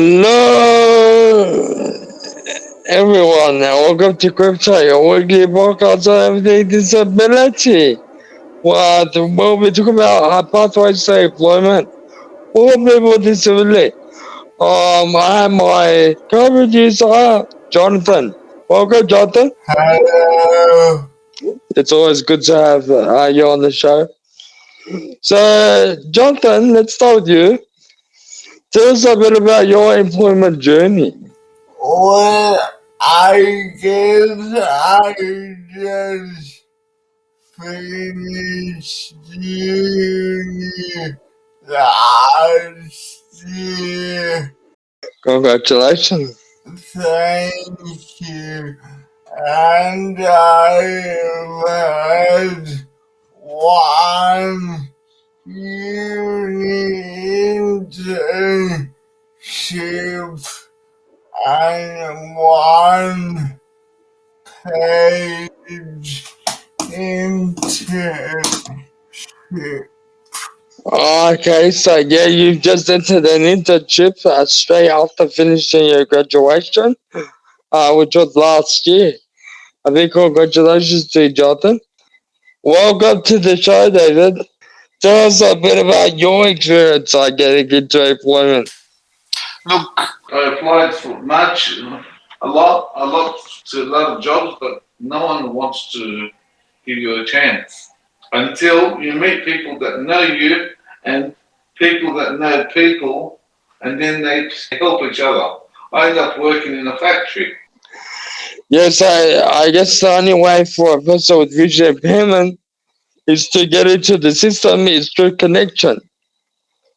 Hello, everyone. Welcome to CripChat, your weekly podcast on everything disability. What we'll be talking about our pathways to employment for people with disability. I have my co-producer, Jonathan. Welcome, Jonathan. Hello. It's always good to have you on the show. So, Jonathan, let's start with you. Tell us a bit about your employment journey. Well, I guess I just finished uni last year. Congratulations. Thank you. And I have had one uni internship and one page internship. Okay, so yeah, you've just entered an internship straight after finishing your graduation, which was last year. I think congratulations to you, Jonathan. Welcome to the show, David. Tell us a bit about your experience getting into employment. Look, I applied for a lot of jobs, but no one wants to give you a chance until you meet people that know you and people that know people, and then they help each other. I ended up working in a factory. Yes, I guess the only way for a person with visual impairment is to get into the system is through connection.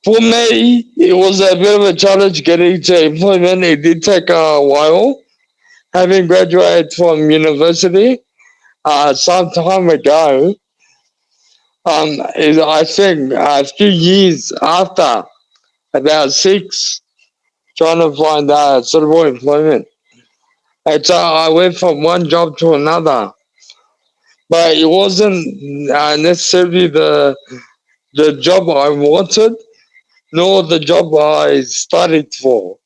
For me, it was a bit of a challenge getting into employment. It did take a while. Having graduated from university some time ago, I think a few years after, about six, trying to find suitable employment. And so I went from one job to another, but it wasn't necessarily the job I wanted, nor the job I studied for.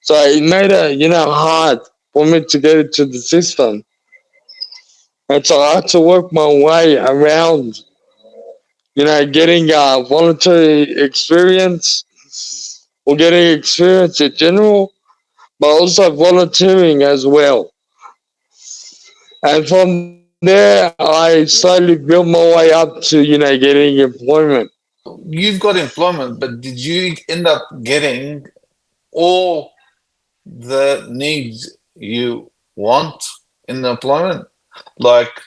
So it made it, hard for me to get into the system. And so I had to work my way around, getting voluntary experience or getting experience in general, but also volunteering as well. And from there, I slowly built my way up to, getting employment. You've got employment, but did you end up getting all the needs you want in employment? Like,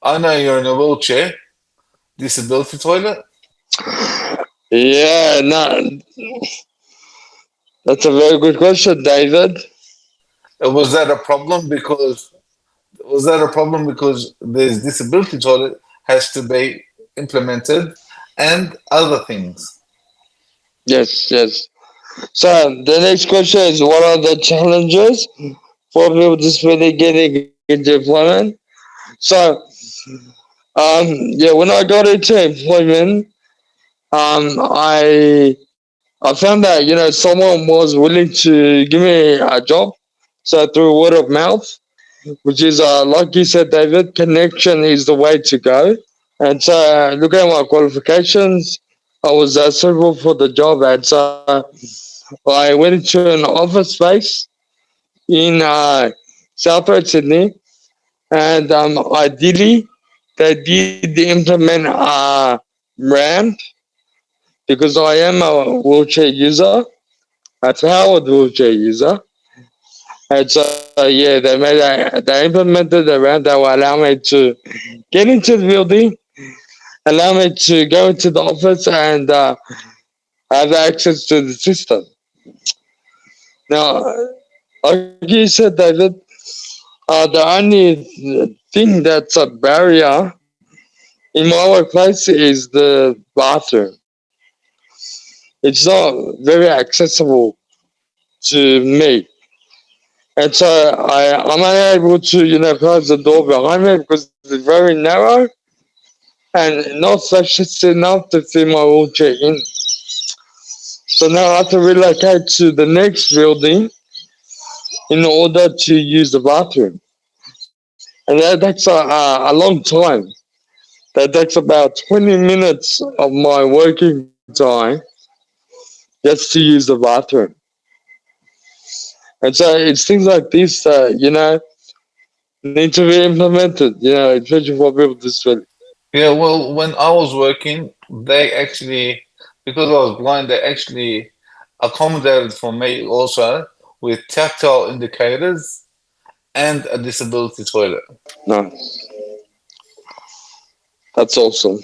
I know you're in a wheelchair, disability toilet. Yeah, no, that's a very good question, David. Was that a problem because there's disability toilet has to be implemented and other things? Yes, yes. So the next question is, what are the challenges for people disability getting into employment? So, yeah, when I got into employment, I found that someone was willing to give me a job. So through word of mouth, which is like you said, David, connection is the way to go. And so, look at my qualifications. I was suitable for the job, and so I went into an office space in Southwest Sydney, and ideally, they did implement a ramp because I am a wheelchair user, a powered wheelchair user. And so, yeah, they implemented a ramp that will allow me to get into the building, allow me to go into the office and have access to the system. Now, like you said, David, the only thing that's a barrier in my workplace is the bathroom. It's not very accessible to me. And so I'm unable to, close the door behind me because it's very narrow and not spacious enough to fit my wheelchair in. So now I have to relocate to the next building in order to use the bathroom. And that takes a long time. That takes about 20 minutes of my working time just to use the bathroom. And so it's things like this that, need to be implemented, especially for people with disabilities. Yeah, well, when I was working, they actually, because I was blind, they actually accommodated for me also with tactile indicators and a disability toilet. No, that's awesome.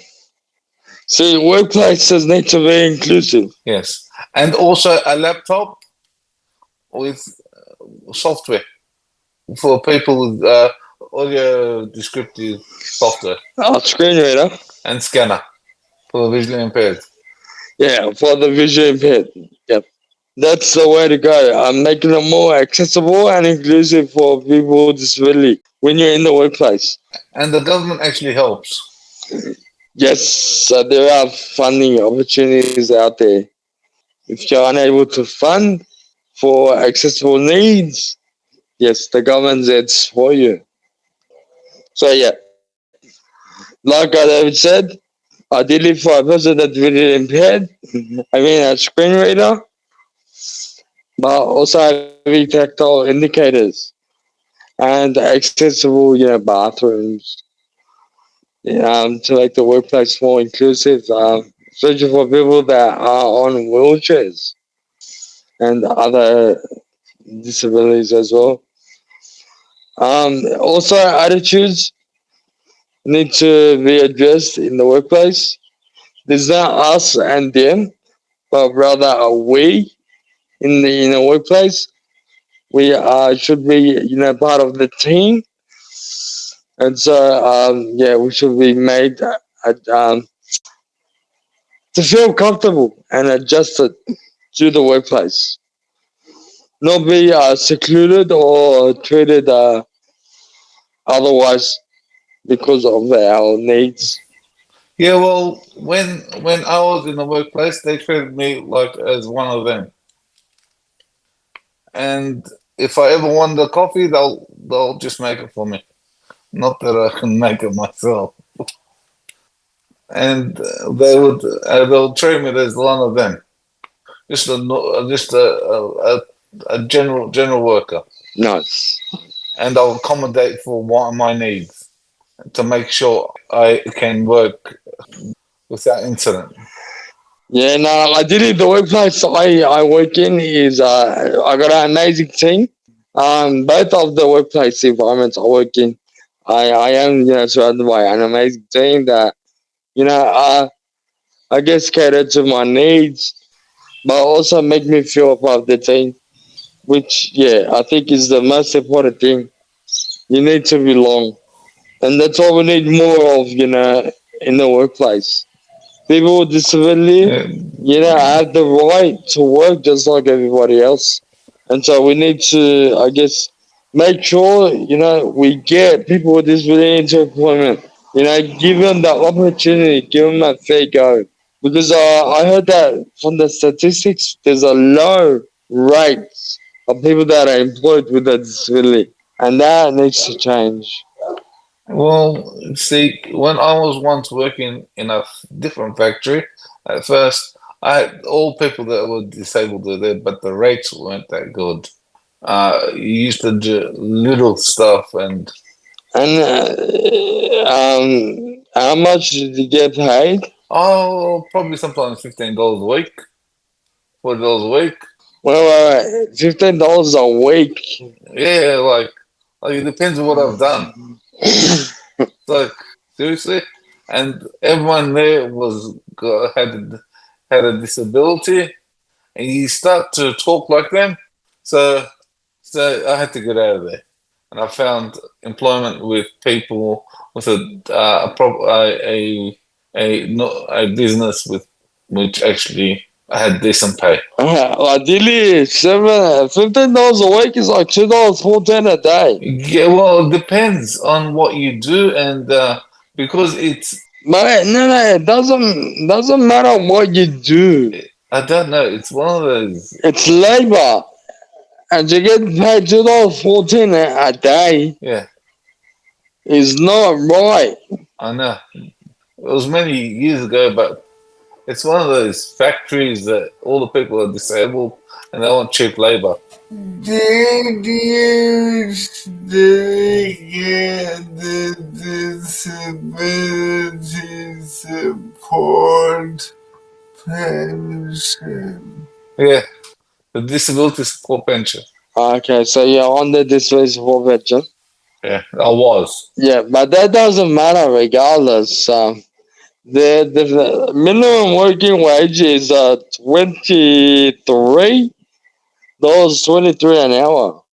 See, workplaces need to be inclusive. Yes. And also a laptop with software for people with audio descriptive software Screen reader. and scanner for the visually impaired. Yeah, for the visually impaired. Yep. That's the way to go. I'm making it more accessible and inclusive for people with disability when you're in the workplace. And the government actually helps. Yes, there are funding opportunities out there. If you're unable to fund for accessible needs, yes, the government's there for you. So yeah, like David said, ideally for a person that's visually impaired, I mean a screen reader, but also having tactile indicators and accessible, bathrooms, to make the workplace more inclusive, especially for people that are on wheelchairs and other disabilities as well. Also, attitudes need to be addressed in the workplace. There's not us and them, but rather a we in the workplace. We should be, part of the team, and so yeah, we should be made to feel comfortable and adjusted to the workplace, not be secluded or treated otherwise because of our needs. Yeah, well, when I was in the workplace, they treated me like as one of them. And if I ever want a coffee, they'll just make it for me. Not that I can make it myself. And they'll treat me as one of them, just a general worker, Nice. and I'll accommodate for what my needs to make sure I can work without incident. Yeah, no, I did it. The workplace I work in is I got an amazing team. Both of the workplace environments I work in, I am surrounded by an amazing team that you know uh, I guess cater to my needs, but also make me feel a part of the team. Which yeah, I think is the most important thing. You need to belong, and that's what we need more of. In the workplace. People with disability, Yeah. have the right to work just like everybody else. And so we need to, I guess, make sure, we get people with disability into employment. Give them the opportunity, give them that fair go. Because I heard that from the statistics, there's a low rate of people that are employed with a disability. And that needs to change. Well, see, when I was once working in a different factory, at first I had all people that were disabled were there, but the rates weren't that good. You used to do little stuff, and And how much did you get paid? oh, probably sometimes $15 a week, $40 a week. Well, $15 a week. Yeah, like it depends on what I've done. It's like seriously, and everyone there had a disability, and you start to talk like them. So so I had to get out of there, and I found employment with people with a business with which actually I had decent pay. Ideally, $15 a week is like $2.14 a day. Yeah, well, it depends on what you do, and because it's But no, it doesn't matter what you do. I don't know. It's one of those. It's labor, and to get paid $2.14 a day Yeah, is not right. I know. It was many years ago, but it's one of those factories that all the people are disabled and they want cheap labor. Did you still get the disability support pension? Yeah, the disability support pension. Okay, so you're on the disability forfeiture. Yeah, I was. Yeah, but that doesn't matter regardless. The minimum working wage is $23 an hour.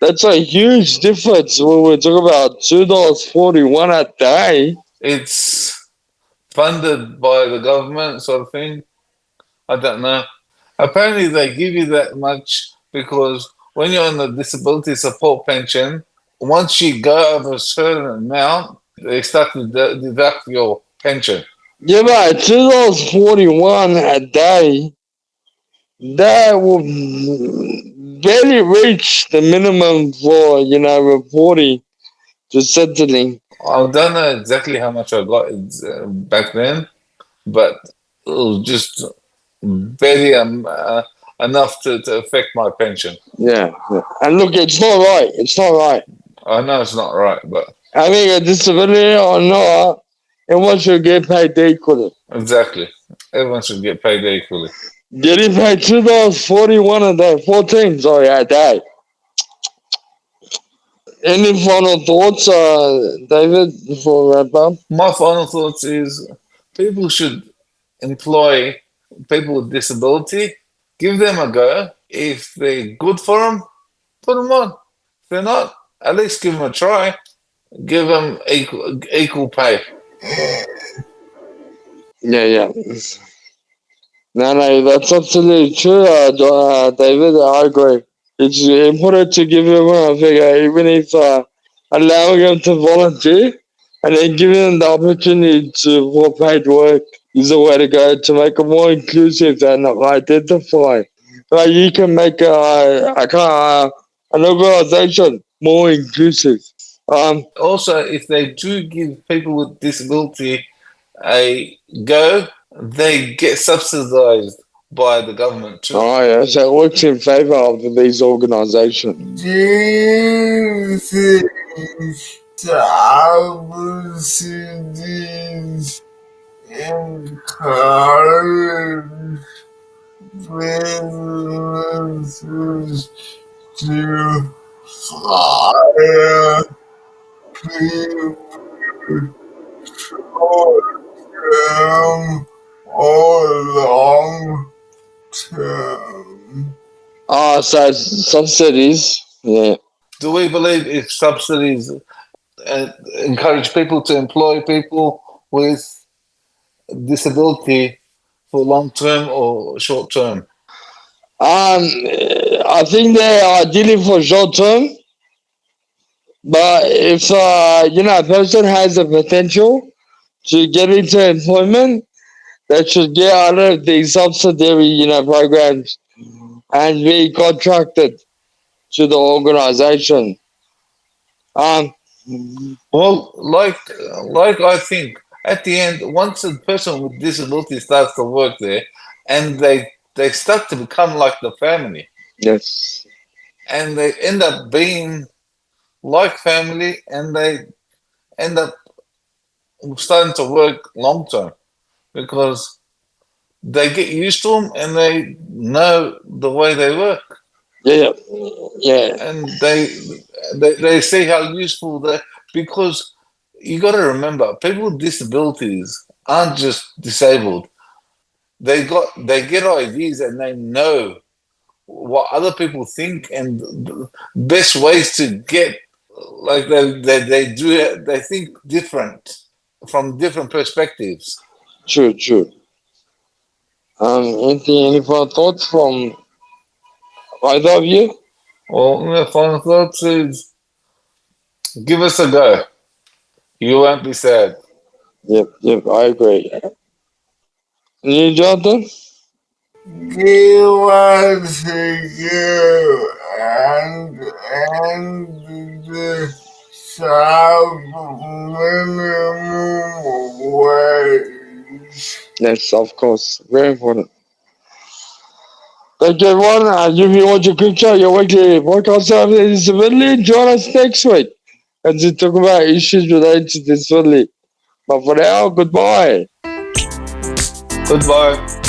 That's a huge difference when we talk about $2.41 a day. It's funded by the government, sort of thing. I don't know. Apparently, they give you that much because when you're on the disability support pension, once you go over a certain amount, they start to deduct your pension. Yeah, but $2.41 a day, that will barely reach the minimum for, reporting to settling. I don't know exactly how much I got back then, but it was just barely enough to affect my pension. Yeah, yeah. And look, it's not right. It's not right. I know it's not right, but Having a disability or not, everyone should get paid equally. exactly. Everyone should get paid equally. Getting paid $2.41 a day, 14, sorry, a day. Any final thoughts, David, before we wrap up? My final thoughts is people should employ people with disability, give them a go. If they're good for them, put them on. If they're not, at least give them a try. Give them equal pay. Yeah, yeah. No, no, that's absolutely true, David. I agree. It's important to give everyone a figure, even if allowing them to volunteer and then giving them the opportunity to for paid work is the way to go to make it more inclusive and identify. Like you can make an organization more inclusive. Um, Also, if they do give people with disability a go, they get subsidized by the government too. oh yeah, so it works in favor of these organizations. Do you think subsidies encourage businesses to hire people short term or long term? So subsidies, yeah. Do we believe if subsidies encourage people to employ people with disability for long term or short term? I think they are dealing for short term, but if a person has the potential to get into employment, they should get out of the subsidiary programs and be contracted to the organization. Um, Well, like I think at the end, once a person with disability starts to work there, and they start to become like the family, yes, and they end up being like family, and they end up starting to work long term because they get used to them and they know the way they work, yeah, yeah, and they see how useful they because you got to remember people with disabilities aren't just disabled. They get ideas and they know what other people think and the best ways to get like they do it. They think different from different perspectives. true, true. Any further thoughts from either of you? Well, my final thoughts is give us a go. You won't be sad. Yep, yep, I agree. You, Jonathan? give us a you and the sub minimum wage. Yes, of course. Very important. Thank you, everyone. If you watch your CripChat, your weekly podcast of disability, join us next week as we talk about issues related to disability. But for now, goodbye. Goodbye.